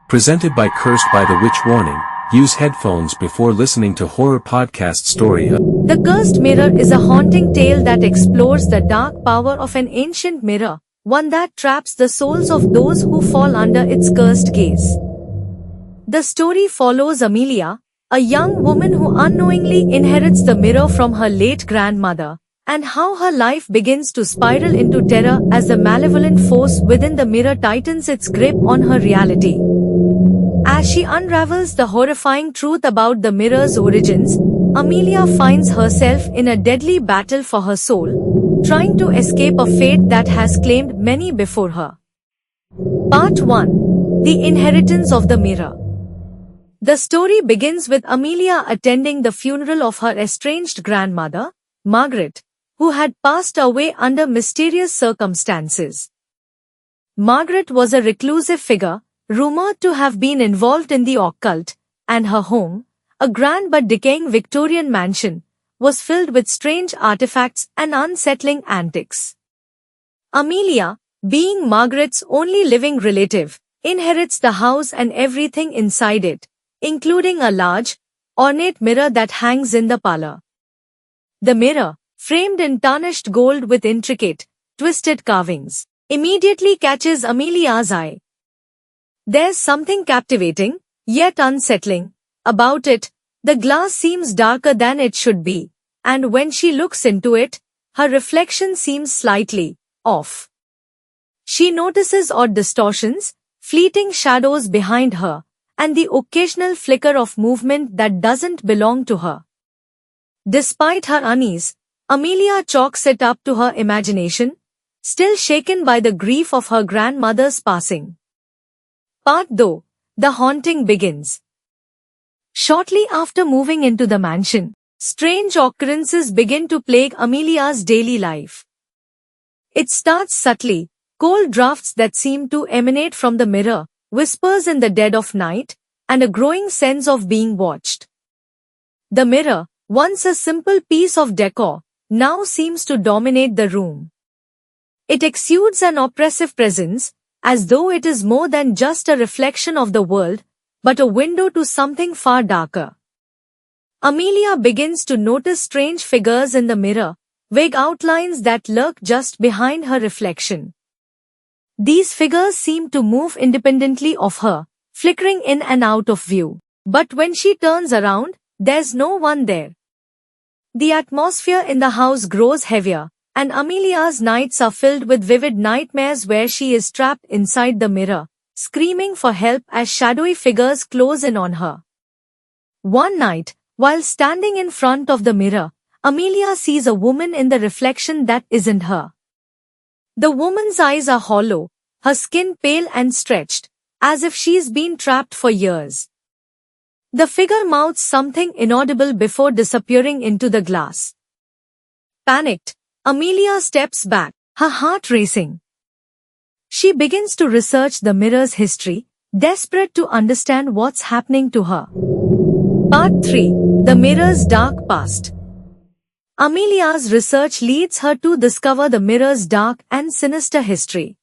Presented by Cursed by the Witch. Warning, use headphones before listening to horror podcast story. The Cursed Mirror is a haunting tale that explores the dark power of an ancient mirror, one that traps the souls of those who fall under its cursed gaze. The story follows Amelia, a young woman who unknowingly inherits the mirror from her late grandmother, and how her life begins to spiral into terror as the malevolent force within the mirror tightens its grip on her reality. As she unravels the horrifying truth about the mirror's origins, Amelia finds herself in a deadly battle for her soul, trying to escape a fate that has claimed many before her. Part 1. The Inheritance of the Mirror. The story begins with Amelia attending the funeral of her estranged grandmother, Margaret, who had passed away under mysterious circumstances. Margaret was a reclusive figure, rumored to have been involved in the occult, and her home, a grand but decaying Victorian mansion, was filled with strange artifacts and unsettling antics. Amelia, being Margaret's only living relative, inherits the house and everything inside it, including a large, ornate mirror that hangs in the parlor. The mirror, framed in tarnished gold with intricate, twisted carvings, immediately catches Amelia's eye. There's something captivating, yet unsettling, about it. The glass seems darker than it should be, and when she looks into it, her reflection seems slightly off. She notices odd distortions, fleeting shadows behind her, and the occasional flicker of movement that doesn't belong to her. Despite her unease, Amelia chalks it up to her imagination, still shaken by the grief of her grandmother's passing. Part 2. The haunting begins. Shortly after moving into the mansion, strange occurrences begin to plague Amelia's daily life. It starts subtly, cold drafts that seem to emanate from the mirror, whispers in the dead of night, and a growing sense of being watched. The mirror, once a simple piece of decor, now seems to dominate the room. It exudes an oppressive presence, as though it is more than just a reflection of the world, but a window to something far darker. Amelia begins to notice strange figures in the mirror, vague outlines that lurk just behind her reflection. These figures seem to move independently of her, flickering in and out of view. But when she turns around, there's no one there. The atmosphere in the house grows heavier, and Amelia's nights are filled with vivid nightmares where she is trapped inside the mirror, screaming for help as shadowy figures close in on her. One night, while standing in front of the mirror, Amelia sees a woman in the reflection that isn't her. The woman's eyes are hollow, her skin pale and stretched, as if she's been trapped for years. The figure mouths something inaudible before disappearing into the glass. Panicked, Amelia steps back, her heart racing. She begins to research the mirror's history, desperate to understand what's happening to her. Part 3. The Mirror's Dark Past. Amelia's research leads her to discover the mirror's dark and sinister history.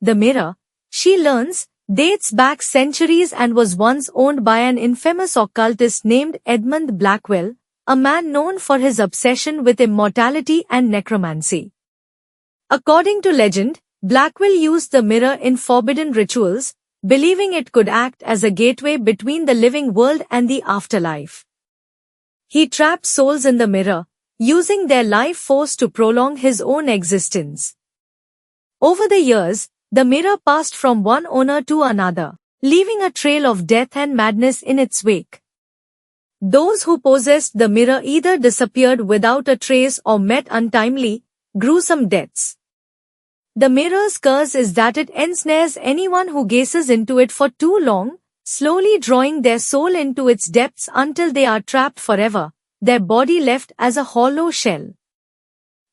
The mirror, she learns, dates back centuries and was once owned by an infamous occultist named Edmund Blackwell, a man known for his obsession with immortality and necromancy. According to legend, Blackwell used the mirror in forbidden rituals, believing it could act as a gateway between the living world and the afterlife. He trapped souls in the mirror, using their life force to prolong his own existence. Over the years, the mirror passed from one owner to another, leaving a trail of death and madness in its wake. Those who possessed the mirror either disappeared without a trace or met untimely, gruesome deaths. The mirror's curse is that it ensnares anyone who gazes into it for too long, slowly drawing their soul into its depths until they are trapped forever, their body left as a hollow shell.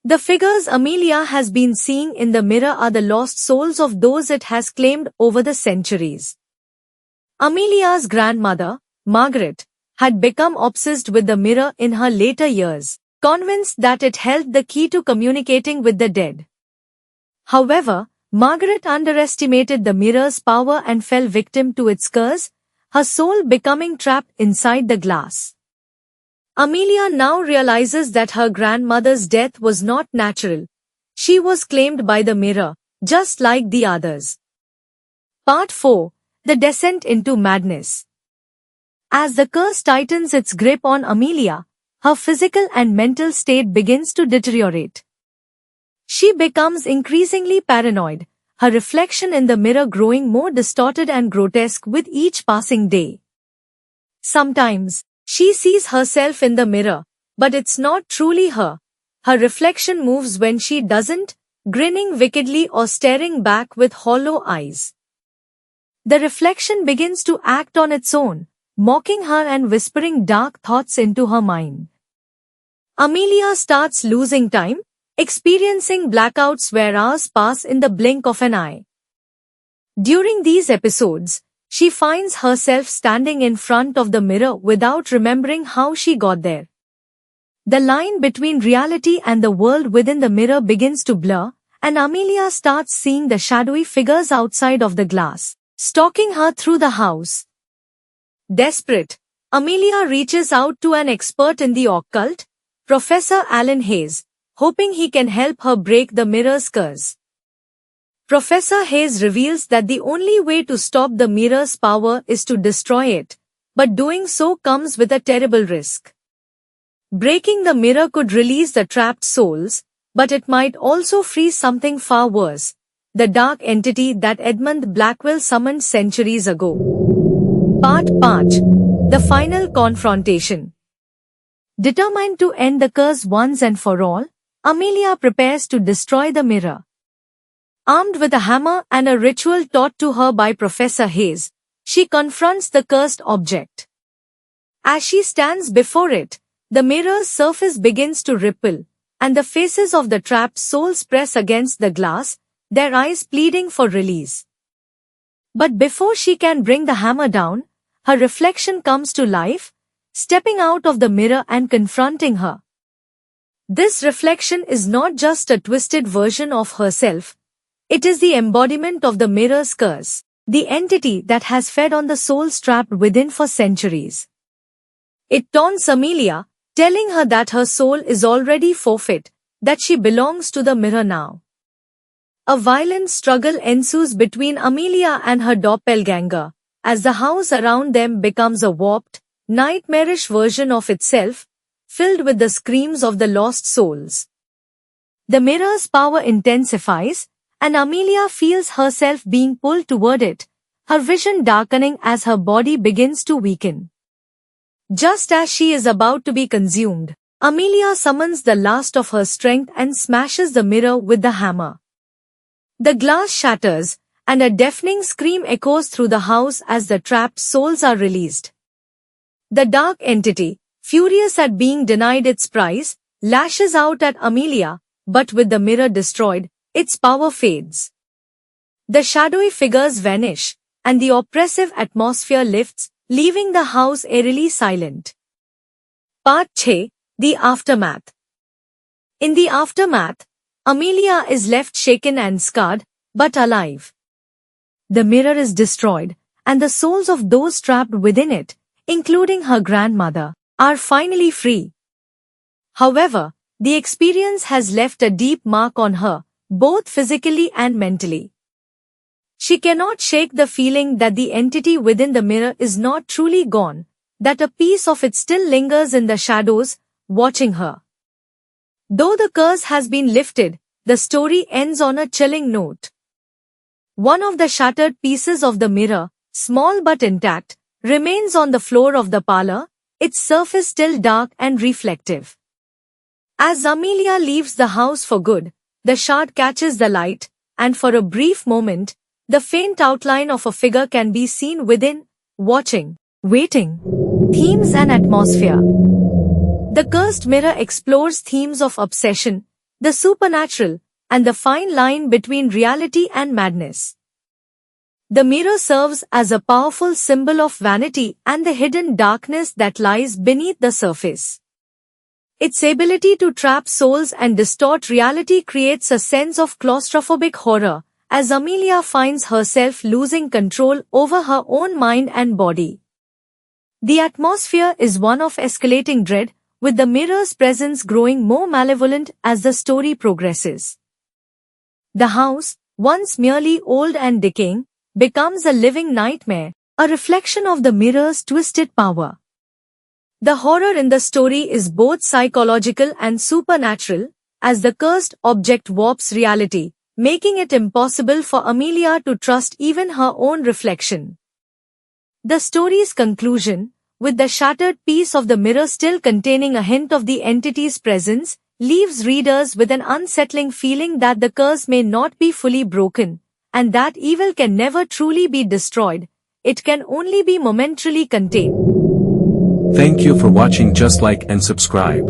The figures Amelia has been seeing in the mirror are the lost souls of those it has claimed over the centuries. Amelia's grandmother, Margaret, had become obsessed with the mirror in her later years, convinced that it held the key to communicating with the dead. However, Margaret underestimated the mirror's power and fell victim to its curse, her soul becoming trapped inside the glass. Amelia now realizes that her grandmother's death was not natural. She was claimed by the mirror, just like the others. Part 4. The Descent into Madness. As the curse tightens its grip on Amelia, her physical and mental state begins to deteriorate. She becomes increasingly paranoid, her reflection in the mirror growing more distorted and grotesque with each passing day. Sometimes, she sees herself in the mirror, but it's not truly her. Her reflection moves when she doesn't, grinning wickedly or staring back with hollow eyes. The reflection begins to act on its own, mocking her and whispering dark thoughts into her mind. Amelia starts losing time, experiencing blackouts where hours pass in the blink of an eye. During these episodes, she finds herself standing in front of the mirror without remembering how she got there. The line between reality and the world within the mirror begins to blur, and Amelia starts seeing the shadowy figures outside of the glass, stalking her through the house. Desperate, Amelia reaches out to an expert in the occult, Professor Alan Hayes, hoping he can help her break the mirror's curse. Professor Hayes reveals that the only way to stop the mirror's power is to destroy it, but doing so comes with a terrible risk. Breaking the mirror could release the trapped souls, but it might also free something far worse, the dark entity that Edmund Blackwell summoned centuries ago. Part 5. The Final Confrontation. Determined to end the curse once and for all, Amelia prepares to destroy the mirror. Armed with a hammer and a ritual taught to her by Professor Hayes, she confronts the cursed object. As she stands before it, the mirror's surface begins to ripple, and the faces of the trapped souls press against the glass, their eyes pleading for release. But before she can bring the hammer down, her reflection comes to life, stepping out of the mirror and confronting her. This reflection is not just a twisted version of herself. It is the embodiment of the mirror's curse, the entity that has fed on the souls trapped within for centuries. It taunts Amelia, telling her that her soul is already forfeit, that she belongs to the mirror now. A violent struggle ensues between Amelia and her doppelganger, as the house around them becomes a warped, nightmarish version of itself, filled with the screams of the lost souls. The mirror's power intensifies, and Amelia feels herself being pulled toward it, her vision darkening as her body begins to weaken. Just as she is about to be consumed, Amelia summons the last of her strength and smashes the mirror with the hammer. The glass shatters, and a deafening scream echoes through the house as the trapped souls are released. The dark entity, furious at being denied its prize, lashes out at Amelia, but with the mirror destroyed, its power fades. The shadowy figures vanish, and the oppressive atmosphere lifts, leaving the house eerily silent. Part 6. The Aftermath. In the aftermath, Amelia is left shaken and scarred, but alive. The mirror is destroyed, and the souls of those trapped within it, including her grandmother, are finally free. However, the experience has left a deep mark on her, both physically and mentally. She cannot shake the feeling that the entity within the mirror is not truly gone, that a piece of it still lingers in the shadows, watching her. Though the curse has been lifted, the story ends on a chilling note. One of the shattered pieces of the mirror, small but intact, remains on the floor of the parlor, its surface still dark and reflective. As Amelia leaves the house for good, the shard catches the light, and for a brief moment, the faint outline of a figure can be seen within, watching, waiting. Themes and atmosphere. The cursed mirror explores themes of obsession, the supernatural, and the fine line between reality and madness. The mirror serves as a powerful symbol of vanity and the hidden darkness that lies beneath the surface. Its ability to trap souls and distort reality creates a sense of claustrophobic horror, as Amelia finds herself losing control over her own mind and body. The atmosphere is one of escalating dread, with the mirror's presence growing more malevolent as the story progresses. The house, once merely old and decaying, becomes a living nightmare, a reflection of the mirror's twisted power. The horror in the story is both psychological and supernatural, as the cursed object warps reality, making it impossible for Amelia to trust even her own reflection. The story's conclusion, with the shattered piece of the mirror still containing a hint of the entity's presence, leaves readers with an unsettling feeling that the curse may not be fully broken, and that evil can never truly be destroyed, it can only be momentarily contained. Thank you for watching. Just like and subscribe.